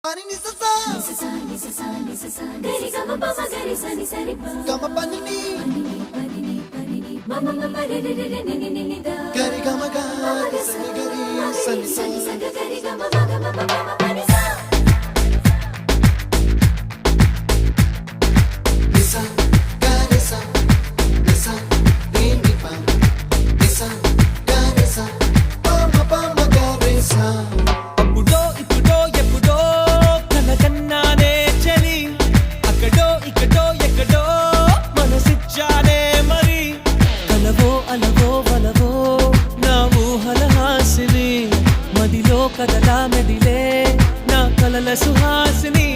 Pani ni sa sa gari ga ma pa ma gari sa ni sa ri pa ga ma pa ni ma ma ma pa re re re re ni ni ni da gari ga ma ga sa ni gari sa ni sa gari ga ma ma ga ma pa ma pa ni sa ni sa ga ni sa ni ni pa ni sa ga ni sa pa ma ga ni sa అప్పుడో ఇప్పుడో ఎప్పుడో కనకన్నానే చలి అక్కడో ఇక్కడో ఎక్కడో మనసిచ్చానే మరి కలవో అలవో వలవో నా ఊహల హాసిని మదిలో కదలా మెదిలే నా కలల సుహాసిని